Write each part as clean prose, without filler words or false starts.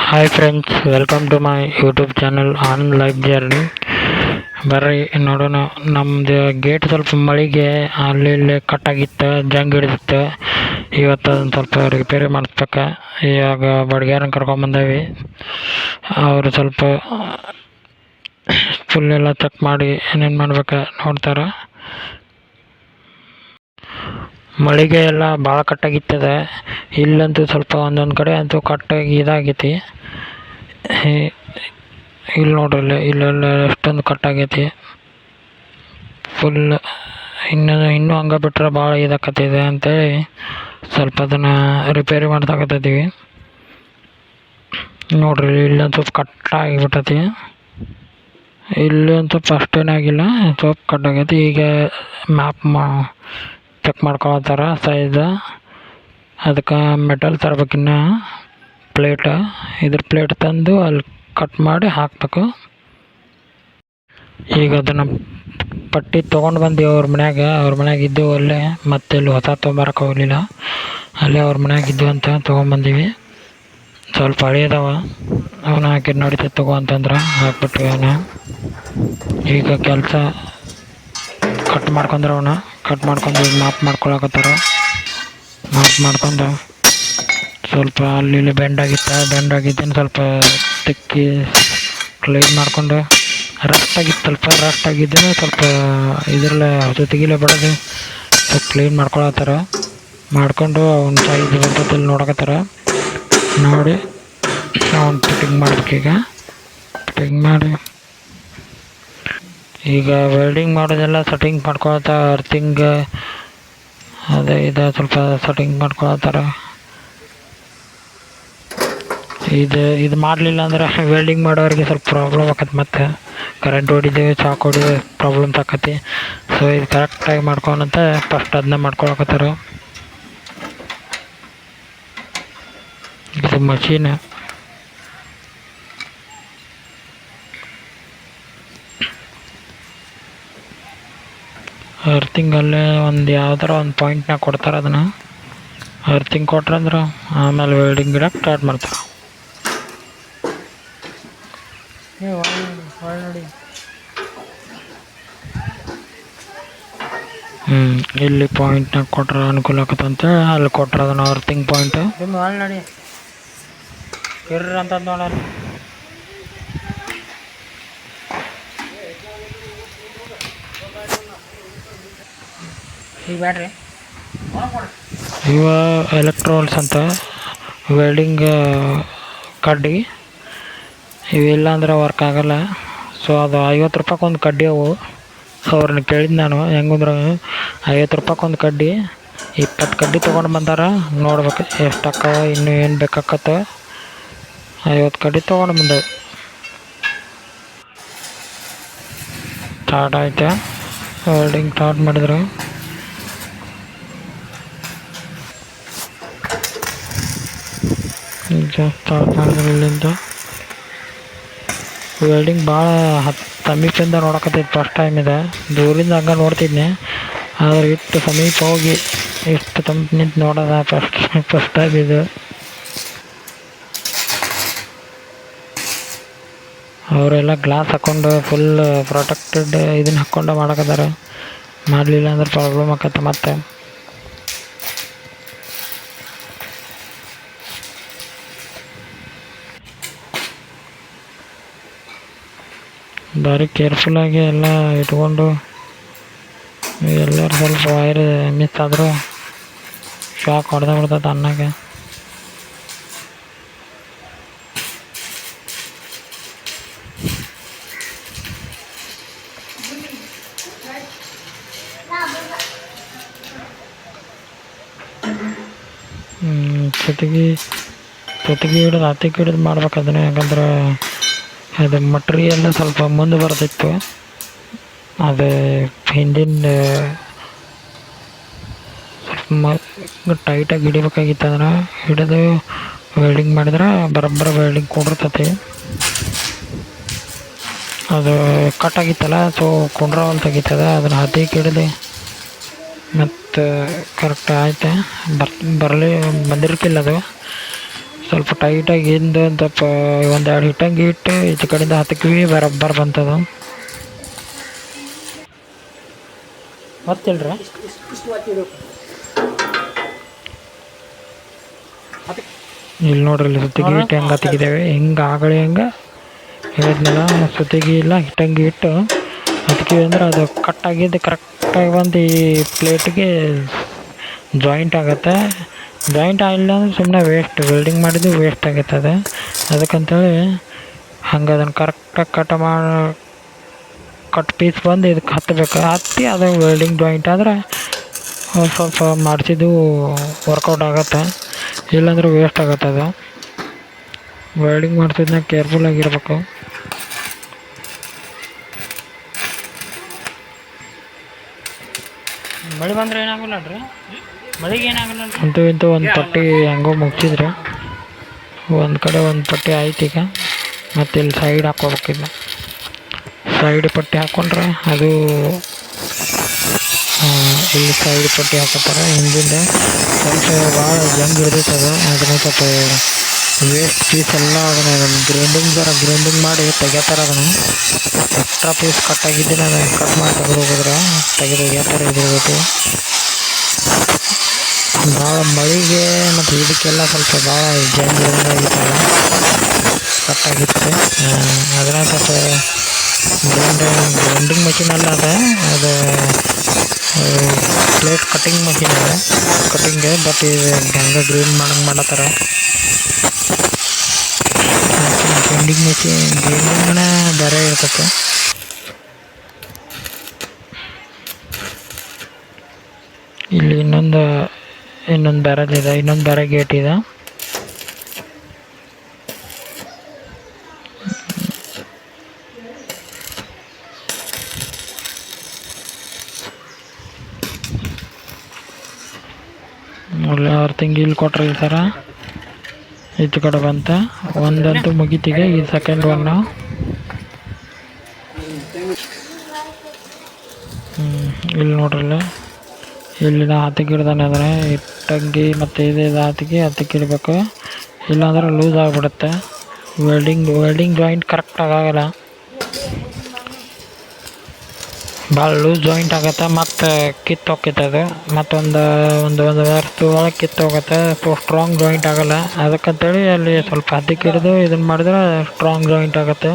Hi friends, welcome to my YouTube channel on life journey. ಬರ್ರಿ ನೋಡೋಣ. ನಮ್ಮದು gate ಸ್ವಲ್ಪ ಮಳೆಗೆ ಅಲ್ಲಿ ಇಲ್ಲಿ ಕಟ್ಟಾಗಿತ್ತು, ಜಂಗ್ ಹಿಡಿದಿತ್ತು. ಇವತ್ತು ಅದನ್ನು ಸ್ವಲ್ಪ ರಿಪೇರಿ ಮಾಡಿಸ್ಬೇಕು. ಇವಾಗ ಬಡ್ಗ್ಯಾರನ್ನ ಕರ್ಕೊಂಬಂದೇವಿ. ಅವರು ಸ್ವಲ್ಪ ಫುಲ್ ಎಲ್ಲ ಚೆಕ್ ಮಾಡಿ ಏನೇನು ಮಾಡ್ಬೇಕು ನೋಡ್ತಾರೆ. ಮಳೆಗೆ ಎಲ್ಲ ಭಾಳ ಕಟ್ಟಾಗಿತ್ತದೆ. ಇಲ್ಲಂತೂ ಸ್ವಲ್ಪ ಒಂದೊಂದು ಕಡೆ ಅಂತೂ ಕಟ್ಟಾಗಿ ಇದಾಗೈತಿ. ಇಲ್ಲಿ ನೋಡ್ರಿ, ಇಲ್ಲೆಲ್ಲ ಎಷ್ಟೊಂದು ಕಟ್ಟಾಗೈತಿ ಫುಲ್. ಇನ್ನೂ ಹಂಗೆ ಬಿಟ್ಟರೆ ಭಾಳ ಇದಾಕತ್ತಿದೆ ಅಂತೇಳಿ ಸ್ವಲ್ಪ ಅದನ್ನು ರಿಪೇರಿ ಮಾಡ್ದಾಕತ್ತಿದ್ದೀವಿ. ನೋಡ್ರಿ, ಇಲ್ಲಂತೂ ಕಟ್ಟಾಗಿಬಿಟ್ಟತಿ. ಇಲ್ಲಂತೂ ಫಸ್ಟ್ ಏನಾಗಿಲ್ಲ, ಸ್ವಲ್ಪ ಕಟ್ಟಾಗೈತಿ. ಈಗ ಮ್ಯಾಪ್ ಚೆಕ್ ಮಾಡ್ಕೊಳತ್ತಾರ ಸೈಜ್. ಅದಕ್ಕೆ ಮೆಟಲ್ ತರ್ಬೇಕಿನ್ನ ಪ್ಲೇಟ್ ತಂದು ಅಲ್ಲಿ ಕಟ್ ಮಾಡಿ ಹಾಕಬೇಕು. ಈಗ ಅದನ್ನು ಪಟ್ಟಿ ತೊಗೊಂಡು ಬಂದು ಅವ್ರ ಮನ್ಯಾಗ ಇದ್ದವು ಅಲ್ಲೇ. ಮತ್ತೆ ಇಲ್ಲಿ ಹೊಸ ತೊಗೊಂಬರಕ್ಕೆ ಹೋಗಲಿಲ್ಲ, ಅಲ್ಲೇ ಅವ್ರ ಮನ್ಯಾಗ ಇದ್ದು ಅಂತ ತೊಗೊಂಬಂದೀವಿ. ಸ್ವಲ್ಪ ಹಳೆಯದವ, ಅವನ್ನ ಹಾಕಿದ್ದು ನಡೀತದೆ ತಗೋ ಅಂತಂದ್ರೆ ಹಾಕ್ಬಿಟ್ವಿ ಅವನ್ನ. ಈಗ ಕೆಲಸ ಕಟ್ ಮಾಡ್ಕೊಂಡು ಈಗ ಮಾಪ್ ಮಾಡ್ಕೊಳಕತ್ತಾರ. ಮಾಪ್ ಮಾಡ್ಕೊಂಡು ಸ್ವಲ್ಪ ಅಲ್ಲಿ ಬೆಂಡ್ ಆಗಿದ್ದೇನು ಸ್ವಲ್ಪ ತಿಕ್ಕಿ ಕ್ಲೀನ್ ಮಾಡ್ಕೊಂಡು ರಸ್ಟ್ ಆಗಿದ್ದೇನೆ ಸ್ವಲ್ಪ ಇದರಲ್ಲೇ ಜೊತೆಗಿಲೆ ಬಡೋದು ಸ್ವಲ್ಪ ಕ್ಲೀನ್ ಮಾಡ್ಕೊಳತ್ತಾರ. ಮಾಡ್ಕೊಂಡು ಅವ್ನ ಸೈಜ್ ಬರ್ತದಲ್ಲಿ ನೋಡಕತ್ತಾರ. ನೋಡಿ ಅವ್ನು ಫಿಟ್ಟಿಂಗ್ ಮಾಡ್ಬೇಕೀಗ. ಫಿಟ್ಟಿಂಗ್ ಮಾಡಿ ಈಗ ವೆಲ್ಡಿಂಗ್ ಮಾಡೋದೆಲ್ಲ ಸೆಟ್ಟಿಂಗ್ ಮಾಡ್ಕೊಳತ್ತಾರ. ಅರ್ಥಿಂಗ್ ಇದು ಸ್ವಲ್ಪ ಸೆಟ್ಟಿಂಗ್ ಮಾಡ್ಕೊಳತ್ತಾರ. ಇದು ಮಾಡಲಿಲ್ಲ ಅಂದ್ರೆ ವೆಲ್ಡಿಂಗ್ ಮಾಡೋರಿಗೆ ಸ್ವಲ್ಪ ಪ್ರಾಬ್ಲಮ್ ಆಕತಿ. ಮತ್ತು ಕರೆಂಟ್ ಹೊಡಿದೇವೆ, ಚಾಕ್ ಹೊಡಿದೆ ಪ್ರಾಬ್ಲಮ್ಸ್ ಆಕತಿ. ಸೊ ಇದು ಕರೆಕ್ಟಾಗಿ ಮಾಡ್ಕೊಳಂತ ಫಸ್ಟ್ ಅದನ್ನ ಮಾಡ್ಕೊಳಕತ್ತಾರ. ಇದು ಮಷೀನ್. ಅಲ್ಲೇ ಒಂದು ಯಾವ್ದಾರ ಒಂದು ಪಾಯಿಂಟ್ನಾಗ ಕೊಡ್ತಾರೆ. ಅದನ್ನು ಅರ್ಥಿಂಗ್ ಕೊಟ್ರಂದ್ರೆ ಆಮೇಲೆ ವೆಲ್ಡಿಂಗ್ ಗಿಡಕ್ಕೆ ಸ್ಟಾರ್ಟ್ ಮಾಡ್ತಾರೆ. ಇಲ್ಲಿ ಪಾಯಿಂಟ್ನಾಗ ಕೊಟ್ರೆ ಅನುಕೂಲ ಆಕತ್ತಂತ ಅಲ್ಲಿ ಕೊಟ್ರೆ ಅದನ್ನು ಅರ್ಥಿಂಗ್ ಪಾಯಿಂಟ್ ನೋಡಿ ಅಂತ ನೋಡ. ಈಗ ಬ್ಯಾಡ್ರಿ ಇವ ಎಲೆಕ್ಟ್ರೋಲ್ಸ್ ಅಂತ ವೆಲ್ಡಿಂಗ್ ಕಡ್ಡಿ. ಇವೆಲ್ಲ ಅಂದ್ರೆ ವರ್ಕ್ ಆಗಲ್ಲ. ಸೊ ಅದು 50 ರೂಪಾಯ್ಗೆ ಒಂದು ಕಡ್ಡಿ ಅವು. ಅವ್ರನ್ನ ಕೇಳಿದ್ದು ನಾನು, ಹೆಂಗಂದ್ರೆ 50 ರೂಪಾಯ್ಗೆ ಒಂದು ಕಡ್ಡಿ, 20 ಕಡ್ಡಿ ತೊಗೊಂಡು ಬಂದಾರ. ನೋಡ್ಬೇಕು ಎಷ್ಟು ಇನ್ನೂ ಏನು ಬೇಕಾಕತ್ತೆ. 50 ಕಡ್ಡಿ ತೊಗೊಂಡು ಬಂದೇವೆ. ಸ್ಟಾರ್ಟ್ ಆಯ್ತು, ವೆಲ್ಡಿಂಗ್ ಸ್ಟಾರ್ಟ್ ಮಾಡಿದ್ರು. ಸ್ಟಾರ್ಟ್ ಮಾಡಿದ್ರು. ಇಲ್ಲಿಂದ ವೆಲ್ಡಿಂಗ್ ಭಾಳ ಸಮೀಪದಿಂದ ನೋಡಕತ್ತೈತಿ. ಫಸ್ಟ್ ಟೈಮ್ ಇದೆ, ದೂರಿಂದ ಹಂಗೆ ನೋಡ್ತಿದ್ನಿ. ಆದ್ರೆ ಇಷ್ಟು ಸಮೀಪ ಹೋಗಿ ಇಷ್ಟು ತಂಪು ನಿಂತು ನೋಡೋದ ಫಸ್ಟ್ ಟೈಮ್ ಇದು. ಅವರೆಲ್ಲ ಗ್ಲಾಸ್ ಹಾಕ್ಕೊಂಡು ಫುಲ್ ಪ್ರೊಟೆಕ್ಟೆಡ್ ಇದನ್ನ ಹಾಕ್ಕೊಂಡು ಮಾಡಕತ್ತಾರ. ಮಾಡಲಿಲ್ಲ ಅಂದ್ರೆ ಪ್ರಾಬ್ಲಮ್ ಆಕತ್ತೆ. ಮತ್ತೆ ಭಾರಿ ಕೇರ್ಫುಲ್ಲಾಗಿ ಎಲ್ಲ ಇಟ್ಕೊಂಡು, ಎಲ್ಲರೂ ಸ್ವಲ್ಪ ವೈರ್ ಮಿಸ್ ಆದರೂ ಶಾಕ್ ಹೊಡೆದೇ ಬಿಡ್ತದೆ ಅನ್ನಕ್ಕೆ. ಜೊತೆಗೆ ಹಿಡಿದು ಹತ್ತಿಗೆ ಹಿಡಿದು ಮಾಡ್ಬೇಕು ಅದನ್ನೇ. ಯಾಕಂದ್ರೆ ಅದು ಮಟ್ರಿಯೆಲ್ಲ ಸ್ವಲ್ಪ ಮುಂದೆ ಬರ್ತಿತ್ತು. ಅದು ಹಿಂದಿನ ಸ್ವಲ್ಪ ಟೈಟಾಗಿ ಹಿಡಿಬೇಕಾಗಿತ್ತು. ಅದನ್ನು ಹಿಡಿದು ವೆಲ್ಡಿಂಗ್ ಮಾಡಿದ್ರೆ ಬರೋಬ್ಬರ ವೆಲ್ಡಿಂಗ್ ಕೊಡಿರ್ತೈತಿ. ಅದು ಕಟ್ಟಾಗಿತ್ತಲ್ಲ, ಸೊ ಕುಂಡ್ರವಲ್ ತೆಗಿತದೆ. ಅದನ್ನು ಹತ್ತಿಗೆ ಹಿಡಿದು ಮತ್ತು ಕರೆಕ್ಟ್ ಆಯ್ತು. ಬಂದಿರ್ಕಿಲ್ಲ ಅದು. ಸ್ವಲ್ಪ ಟೈಟಾಗಿ ಹಿಂದೆ ಒಂದು ಸ್ವಲ್ಪ ಒಂದೆರಡು ಹಿಟ್ಟಂಗೆ ಇಟ್ಟು ಈಚೆ ಕಡೆಯಿಂದ ಹತ್ತಕ್ವಿ ಬರಬ್ಬರ್ ಬಂತದ. ಮತ್ತಿಲ್ರಿ ಇಲ್ಲಿ ನೋಡ್ರಿ, ಇಲ್ಲಿ ಸುತ್ತಿಗೆ ಇಟ್ಟು ಹೆಂಗೆ ಹತ್ತಿಕಿದ್ದೇವೆ, ಹಿಂಗೆ ಆಗಳಿ ಹಂಗೆ ಹೇಳಿದ್ನಲ್ಲ, ಸುತ್ತಿಗೆ ಇಲ್ಲ ಹಿಟ್ಟಂಗೆ ಇಟ್ಟು ಹತ್ತಿಕಿವಿ ಅಂದ್ರೆ ಅದು ಕಟ್ಟಾಗಿದ್ದು ಕರೆಕ್ಟಾಗಿ ಬಂದು ಈ ಪ್ಲೇಟಿಗೆ ಜಾಯಿಂಟ್ ಆಗುತ್ತೆ. ಜಾಯಿಂಟ್ ಆಗಿಲ್ಲ ಅಂದ್ರೆ ಸುಮ್ಮನೆ ವೇಸ್ಟ್, ವೆಲ್ಡಿಂಗ್ ಮಾಡಿದ್ದು ವೇಸ್ಟ್ ಆಗುತ್ತದೆ. ಅದಕ್ಕಂತೇಳಿ ಹಂಗೆ ಅದನ್ನು ಕರೆಕ್ಟಾಗಿ ಕಟ್ ಪೀಸ್ ಬಂದು ಇದಕ್ಕೆ ಹತ್ತಬೇಕು. ಹತ್ತಿ ಅದು ವೆಲ್ಡಿಂಗ್ ಜಾಯಿಂಟ್ ಆದರೆ ಸ್ವಲ್ಪ ಮಾಡಿಸಿದ್ದು ವರ್ಕೌಟ್ ಆಗುತ್ತೆ, ಇಲ್ಲಾಂದ್ರೆ ವೇಸ್ಟ್ ಆಗುತ್ತೆ. ಅದು ವೆಲ್ಡಿಂಗ್ ಮಾಡಿಸಿದ್ನ ಕೇರ್ಫುಲ್ಲಾಗಿರ್ಬೇಕು. ಮಳೆ ಬಂದರೆ ಏನಾಗಲ್ಲ ರೀ, ಮಳೆಗೆ ಏನಾಗಲ್ಲ ಅಂತೂ ಇಂತೂ ಒಂದು ಪಟ್ಟಿ ಹೆಂಗೋ ಮುಗಿಸಿದ್ರೆ ಒಂದು ಕಡೆ ಒಂದು ಪಟ್ಟಿ ಆಯ್ತು. ಈಗ ಮತ್ತು ಇಲ್ಲಿ ಸೈಡ್ ಹಾಕ್ಕೋಬೇಕಿಲ್ಲ, ಸೈಡ್ ಪಟ್ಟಿ ಹಾಕ್ಕೊಂಡ್ರೆ ಅದು ಇಲ್ಲಿ ಸೈಡ್ ಪಟ್ಟಿ ಹಾಕೋತಾರೆ. ಹಿಂದಿಂದ ಸ್ವಲ್ಪ ಭಾಳ ಜಂಗ್ ಹಿಡಿದೈತದ, ಅದನ್ನು ಸ್ವಲ್ಪ ವೇಸ್ಟ್ ಪೀಸ್ ಎಲ್ಲ ಅದನ್ನು ಗ್ರೈಂಡಿಂಗ್ ಮಾಡಿ ತೆಗಿತಾರೆ. ಅದನ್ನು ಎಕ್ಸ್ಟ್ರಾ ಪೀಸ್ ಕಟ್ಟಾಗಿದ್ದೀನಿ ಅದನ್ನು ಕಟ್ ಮಾಡಿ ತೆಗೆದು ಹೋಗಿದ್ರೆ ತೆಗೆದು ಇದಿರ್ಬೇಕು. ಭಾಳ ಮಳೆಗೆ ಮತ್ತು ಇದಕ್ಕೆಲ್ಲ ಸ್ವಲ್ಪ ಭಾಳ ಜಂಗ್ ಹಿಡಿದಾಗಿತ್ತಲ್ಲ, ಕಟ್ಟಾಗಿತ್ತು. ಅದನ್ನು ಸ್ವಲ್ಪ ಗ್ರೈಂಡಿಂಗ್ ಮಷಿನ್ ಅಲ್ಲ ಅದು ಪ್ಲೇಟ್ ಕಟ್ಟಿಂಗ್ ಮಷಿನ್ ಇದೆ, ಕಟ್ಟಿಂಗ್. ಬಟ್ ಇದು ಹಂಗೆ ಗ್ರೈಂಡ್ ಮಾಡತ್ತಾರೆ. ಗ್ರೈಂಡಿಂಗ್ನೇ ಬೇರೆ ಇರ್ತೈತೆ. ಇಲ್ಲಿ ಇನ್ನೊಂದು ಬ್ಯಾರೇಜ್ ಇದೆ, ಇನ್ನೊಂದು ಬೇರೆ ಗೇಟ್ ಇದೆ. ಒಳ್ಳೆ 6 ತಿಂಗಳು ಇಲ್ಲಿ ಕೊಟ್ರೆ ಈ ಥರ ಈಚೆ ಕಡೆ ಬಂತ. ಒಂದಂತೂ ಮುಗಿತಿಗೆ, ಈ ಸೆಕೆಂಡ್ ಒನ್ನು. ಇಲ್ಲಿ ನೋಡ್ರಲ್ಲ, ಇಲ್ಲಿ ನಾ ಹತ್ತಿಗಿಡ್ದಾನೆ ಅಂದರೆ ಇಟ್ಟಂಗಿ ಮತ್ತು ಇದು ಹತ್ತಿಗಿಡ್ಬೇಕು, ಇಲ್ಲಾಂದ್ರೆ ಲೂಸ್ ಆಗಿಬಿಡುತ್ತೆ. ವೆಲ್ಡಿಂಗ್ ಜಾಯಿಂಟ್ ಕರೆಕ್ಟಾಗಿ ಆಗಲ್ಲ, ಭಾಳ ಲೂಸ್ ಜಾಯಿಂಟ್ ಆಗುತ್ತೆ. ಮತ್ತು ಕಿತ್ತು ಹೋಗ್ತೈತೆ ಅದು, ಮತ್ತೊಂದು ವರ್ಷದೊಳಗೆ ಕಿತ್ತು ಹೋಗುತ್ತೆ. ಸ್ಟ್ರಾಂಗ್ ಜಾಯಿಂಟ್ ಆಗೋಲ್ಲ. ಅದಕ್ಕಂತೇಳಿ ಅಲ್ಲಿ ಸ್ವಲ್ಪ ಹತ್ತಿಗೆ ಹಿಡಿದು ಇದನ್ನು ಮಾಡಿದ್ರೆ ಸ್ಟ್ರಾಂಗ್ ಜಾಯಿಂಟ್ ಆಗುತ್ತೆ.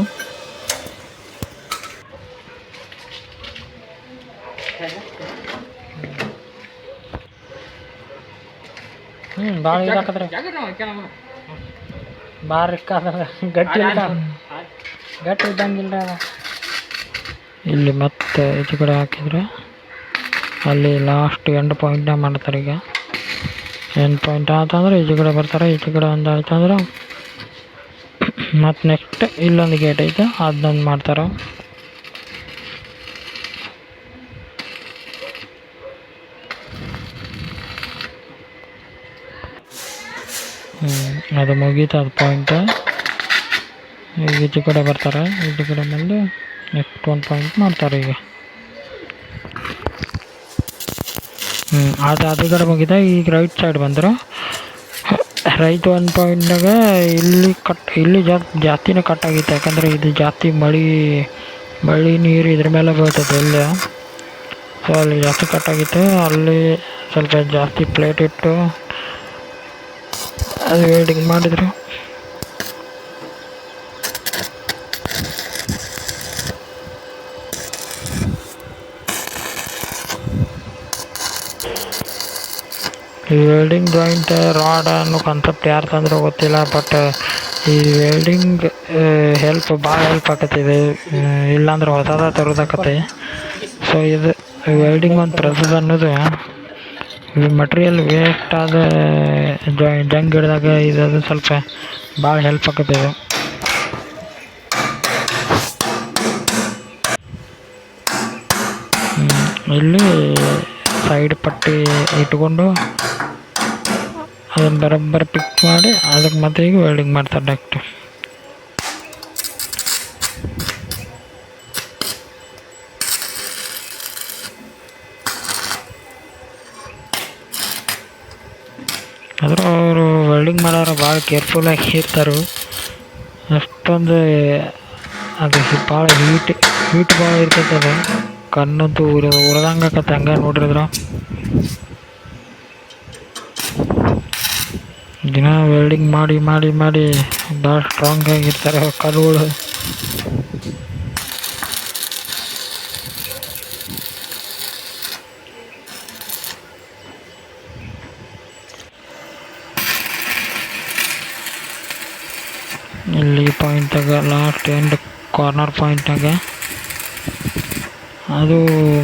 ಭಾಳ ಇದಾಕತ್ರಿ, ಭಾಳ ರಿಸ್ಕ್ ಆದ್ರೆ ಗಟ್ಟಿ ಇದ್ದಂಗಿಲ್ಲ ಅದು. ಇಲ್ಲಿ ಮತ್ತೆ ಈಚೆ ಕಡೆ ಹಾಕಿದ್ರೆ ಅಲ್ಲಿ ಲಾಸ್ಟ್ ಎಂಡ್ ಪಾಯಿಂಟ್ನ ಮಾಡ್ತಾರೆ. ಈಗ ಎಂಡ್ ಪಾಯಿಂಟ್ ಆತಂದ್ರೆ ಈಚೆ ಕಡೆ ಬರ್ತಾರೆ, ಈಚೆ ಕಡೆ ಒಂದು ಆಯ್ತಂದ್ರೆ ಮತ್ತು ನೆಕ್ಸ್ಟ್ ಇಲ್ಲೊಂದು ಗೇಟ್ ಐತೆ, ಅದನ್ನೊಂದು ಮಾಡ್ತಾರೆ. ಅದು ಮುಗೀತು, ಅದು ಪಾಯಿಂಟ್. ಈಗ ಈಚೆ ಕಡೆ ಬರ್ತಾರೆ, ಈಚೆ ಕಡೆ ಮೇಲೆ ನೆಕ್ಸ್ಟ್ ಒಂದು ಪಾಯಿಂಟ್ ಮಾಡ್ತಾರೆ. ಈಗ ಅದು ಕಡೆ ಮುಗಿದ. ಈಗ ರೈಟ್ ಸೈಡ್ ಬಂದ್ರೆ ರೈಟ್ ಒಂದು ಪಾಯಿಂಟ್ನಾಗ ಇಲ್ಲಿ ಜಾಸ್ತಿನೇ ಕಟ್ಟಾಗಿತ್ತು. ಯಾಕಂದರೆ ಇದು ಜಾಸ್ತಿ ಮಳೆ ನೀರು ಇದ್ರ ಮೇಲೆ ಬೀಳ್ತದೆ ಎಲ್ಲ, ಸೊ ಅಲ್ಲಿ ಜಾಸ್ತಿ ಕಟ್ಟಾಗಿತ್ತು. ಅಲ್ಲಿ ಸ್ವಲ್ಪ ಜಾಸ್ತಿ ಪ್ಲೇಟ್ ಇಟ್ಟು ಅದು ವೆಲ್ಡಿಂಗ್ ಮಾಡಿದ್ರು. ಈ ವೆಲ್ಡಿಂಗ್ ಜಾಯಿಂಟ್ ರಾಡ್ ಅನ್ನೋ ಕಾನ್ಸೆಪ್ಟ್ ಯಾರು ತಂದ್ರೆ ಗೊತ್ತಿಲ್ಲ, ಬಟ್ ಈ ವೆಲ್ಡಿಂಗ್ ಭಾಳ ಹೆಲ್ಪ್ ಆಕತ್ತಿದೆ. ಇಲ್ಲಾಂದ್ರೆ ಹೊಸದ ತರೋದಾಕತ್ತೆ. ಸೊ ಇದು ವೆಲ್ಡಿಂಗ್ ಒಂದು ಪ್ರೊಸೆಸ್ ಅನ್ನೋದು ಮಟೀರಿಯಲ್ ವೇಸ್ಟ್ ಆದ ಜಂಗ್ ಹಿಡಿದಾಗ ಇದು ಸ್ವಲ್ಪ ಭಾಳ ಹೆಲ್ಪ್ ಆಕತ್ತಿದೆ. ಇಲ್ಲಿ ಸೈಡ್ ಪಟ್ಟಿ ಇಟ್ಕೊಂಡು ಅದನ್ನು ಬರೋಬ್ಬರ ಪಿಕ್ ಮಾಡಿ ಅದಕ್ಕೆ ಮತ್ತೆ ಈಗ ವೆಲ್ಡಿಂಗ್ ಮಾಡ್ತಾರೆ ಡೈರೆಕ್ಟ್. ಆದರೂ ಅವರು ವೆಲ್ಡಿಂಗ್ ಮಾಡೋರು ಭಾಳ ಕೇರ್ಫುಲ್ಲಾಗಿ ಇರ್ತಾರೆ. ಅಷ್ಟೊಂದು ಅದು ಭಾಳ ಹೀಟ್ ಭಾಳ ಇರ್ತೈತೆ. ಅದು ಕಣ್ಣಂತೂ ಉರ್ದಂಗೆ ಆಕತ್ತೆ ಹಂಗೆ ನೋಡಿದ್ರೆ. ದಿನ ವೆಲ್ಡಿಂಗ್ ಮಾಡಿ ಮಾಡಿ ಮಾಡಿ ಭಾಳ ಸ್ಟ್ರಾಂಗ್ ಆಗಿರ್ತಾರೆ ಕಲ್ಲುಗಳು. ಇಲ್ಲಿ ಪಾಯಿಂಟಾಗ ಲಾಸ್ಟ್ ಎಂಡ್ ಕಾರ್ನರ್ ಪಾಯಿಂಟಾಗ ಅದು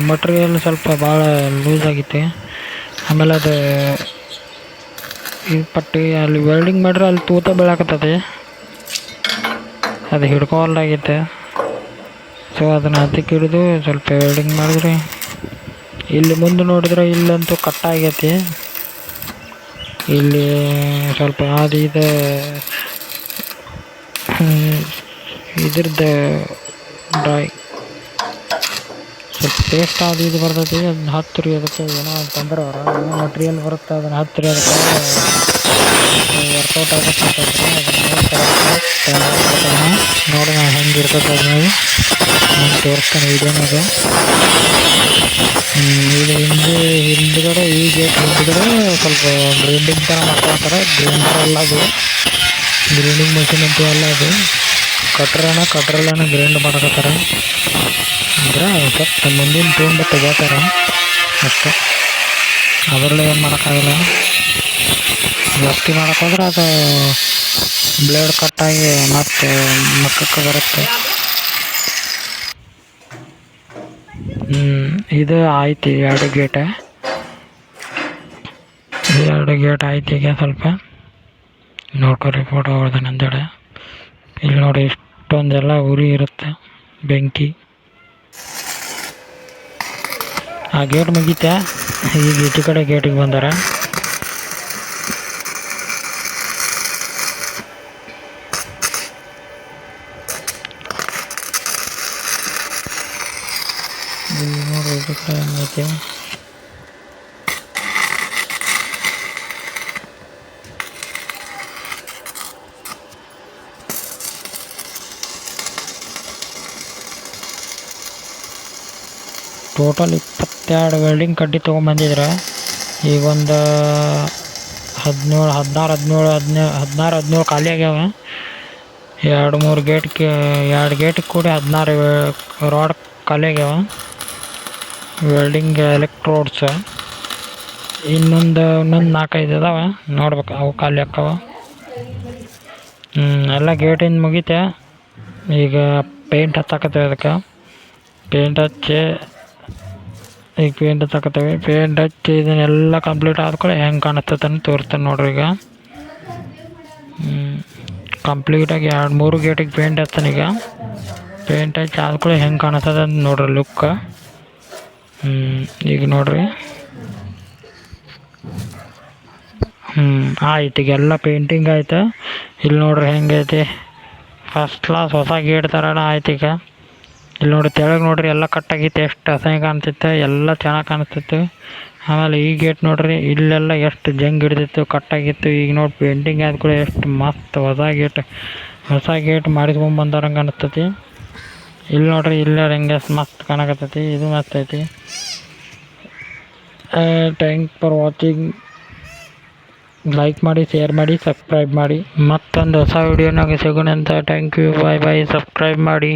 ಮಟ್ರಿಯಲ್ ಸ್ವಲ್ಪ ಭಾಳ ಲೂಸ್ ಆಗಿತ್ತು. ಆಮೇಲೆ ಅದು ಈ ಪಟ್ಟಿ ಅಲ್ಲಿ ವೆಲ್ಡಿಂಗ್ ಮಾಡ್ರೆ ಅಲ್ಲಿ ತೂತ ಬೀಳಾಕತ್ತೈತಿ, ಅದು ಹಿಡ್ಕೊಲ್ದಾಗೈತೆ. ಸೊ ಅದನ್ನು ಹತ್ತಿಕ್ಕೆ ಹಿಡಿದು ಸ್ವಲ್ಪ ವೆಲ್ಡಿಂಗ್ ಮಾಡಿದ್ರಿ. ಇಲ್ಲಿ ಮುಂದೆ ನೋಡಿದ್ರೆ ಇಲ್ಲಂತೂ ಕಟ್ಟಾಗೈತಿ. ಇಲ್ಲಿ ಸ್ವಲ್ಪ ಅದು ಇದ್ರದ್ದು ಡ್ರಾಯ್ ಸ್ವಲ್ಪ ಪೇಸ್ಟ್ ಇದು ಬರ್ತೈತಿ. ಅದನ್ನ ಹತ್ತಿರಿ ಅದಕ್ಕೆ ಏನೋ ಅಂತಂದ್ರೆ ಅವ್ರು ಏನೋ ಮಟ್ರಿಯಲ್ ಬರುತ್ತೆ, ಅದನ್ನು ಹತ್ತಿರಿ ಅದಕ್ಕೆ ವರ್ಕೌಟ್ ಆಗುತ್ತೆ ಅದನ್ನು ನೋಡಿ ನಾನು ಹೆಂಗೆ ಇರ್ತೈತೆ ಅದನ್ನ ನಾನು ತೋರಿಸ್ತಾನೆ ವೀಡಿಯೋನಾಗ. ಇದು ಹಿಂದ್ಗಡೆ ಈ ಗೇಟ್ ಹಿಂದ್ಗಡೆ ಸ್ವಲ್ಪ ಗ್ರೈಂಡಿಂಗ್ ಥರ ಮಾಡ್ಕೊಳ್ತಾರೆ. ಗ್ರೈಂಡರ್ ಅಲ್ಲ ಅದು, ಗ್ರೈಂಡಿಂಗ್ ಮಷಿನ್ ಅಂತೂ ಅಲ್ಲ ಅದು, ಕಟ್ರಲ್ಲನ ಗ್ರೈಂಡ್ ಮಾಡಕತ್ತಾರೆ. ಅಂದ್ರೆ ಸ್ವಲ್ಪ ಮುಂದಿನ ತೊಗೊಂಡು ತೆಗೋತಾರೆ ಅಷ್ಟೇ. ಅದರಲ್ಲೇ ಏನು ಮಾಡೋಕ್ಕಾಗಲ್ಲ. ಜಾಸ್ತಿ ಮಾಡೋಕ್ಕೋದ್ರೆ ಅದು ಬ್ಲೇಡ್ ಕಟ್ಟಾಗಿ ಮತ್ತೆ ಮಕ್ಕಕ್ಕೆ ಬರುತ್ತೆ. ಇದು ಆಯ್ತು, ಎರಡು ಗೇಟ್ ಆಯ್ತು. ಈಗ ಸ್ವಲ್ಪ ನೋಡ್ಕೊರಿ ಫೋಟೋ ಹೊಡೆದ ನಂದೆಡೆ. ಇಲ್ಲಿ ನೋಡಿ ಇಷ್ಟೊಂದೆಲ್ಲ ಉರಿ ಇರುತ್ತೆ, ಬೆಂಕಿ. ಆ ಗೇಟ್ ಮುಗೀತೆ. ಈಗ ಈಚೆ ಕಡೆ ಗೇಟಿಗೆ ಬಂದಾರ. ಇಲ್ಲಿ ನೋಡಿ ಈಚೆ ಕಡೆ ಹೆಂಗೈತೆ. ಟೋಟಲ್ 22 ವೆಲ್ಡಿಂಗ್ ಕಡ್ಡಿ ತೊಗೊಂಬಂದಿದ್ರೆ ಈಗ ಒಂದು 16 ಖಾಲಿ ಆಗ್ಯಾವ. 2 ಗೇಟ್ ಕೂಡಿ 16 ರಾಡ್ ಖಾಲಿ ಆಗ್ಯಾವ. ವೆಲ್ಡಿಂಗ್ ಎಲೆಕ್ಟ್ರೋಡ್ಸ್ ಇನ್ನೊಂದು 4-5 ಅದಾವ, ನೋಡ್ಬೇಕು ಅವು ಖಾಲಿ ಆಕ್ಕವ. ಎಲ್ಲ ಗೇಟಿಂದ ಮುಗೀತೆ. ಈಗ ಪೇಂಟ್ ಹಚ್ಚಾಕತ್ತೇವೆ. ಅದಕ್ಕೆ ಪೇಂಟ್ ಹಚ್ಚಿ ಪೇಂಟ್ ಹಚ್ಚಿ ಇದನ್ನೆಲ್ಲ ಕಂಪ್ಲೀಟ್ ಆದ್ಕೊಳ್ಳಿ ಹೆಂಗೆ ಕಾಣಿಸ್ತದೆ ಅಂತ ತೋರಿಸ್ತೇನೆ ನೋಡ್ರಿ. ಈಗ ಕಂಪ್ಲೀಟಾಗಿ 2-3 ಗೇಟಿಗೆ ಪೇಂಟ್ ಹಚ್ತಾನೆ. ಈಗ ಪೇಂಟ್ ಹಚ್ಚಿ ಆದ್ಕೊಳ್ಳಿ ಹೆಂಗೆ ಕಾಣಿಸ್ತದೆ ಅಂತ ನೋಡ್ರಿ ಲುಕ್. ಈಗ ನೋಡ್ರಿ ಆಯ್ತು. ಈಗೆಲ್ಲ ಪೇಂಟಿಂಗ್ ಆಯ್ತು. ಇಲ್ಲಿ ನೋಡ್ರಿ ಹೆಂಗೈತಿ, ಫಸ್ಟ್ ಕ್ಲಾಸ್ ಹೊಸ ಗೇಟ್ ಥರನ ಆಯ್ತು. ಈಗ ಇಲ್ಲಿ ನೋಡಿ ತೆಳಗೆ ನೋಡ್ರಿ ಎಲ್ಲ ಕಟ್ಟಾಗಿತ್ತು, ಎಷ್ಟು ಅಸಹ್ಯ ಕಾಣ್ತಿತ್ತು, ಎಲ್ಲ ಚೆನ್ನಾಗಿ ಕಾಣಿಸ್ತಿತ್ತು. ಆಮೇಲೆ ಈ ಗೇಟ್ ನೋಡ್ರಿ, ಇಲ್ಲೆಲ್ಲ ಎಷ್ಟು ಜಂಗ್ ಹಿಡಿದಿತ್ತು, ಕಟ್ಟಾಗಿತ್ತು. ಈಗ ನೋಡಿ ಪೇಂಟಿಂಗ್ ಆದ ಕೂಡ ಎಷ್ಟು ಮಸ್ತ್ ಹೊಸ ಗೇಟ್ ಮಾಡಿಸ್ಕೊಂಬಂದವ್ರಂಗೆ ಅನಿಸ್ತೈತಿ. ಇಲ್ಲಿ ನೋಡ್ರಿ ಇಲ್ಲೇ ಹೆಂಗೆ ಮಸ್ತ್ ಕಾಣಕತ್ತೈತಿ. ಇದು ಮಸ್ತ್ ಐತಿ. Thank for watching. ಲೈಕ್ ಮಾಡಿ, ಶೇರ್ ಮಾಡಿ, ಸಬ್ಸ್ಕ್ರೈಬ್ ಮಾಡಿ. ಮತ್ತೊಂದು ಹೊಸ ವಿಡಿಯೋನಾಗ ಸಿಗೋಣ ಅಂತ. Thank you, bye bye. Subscribe ಮಾಡಿ.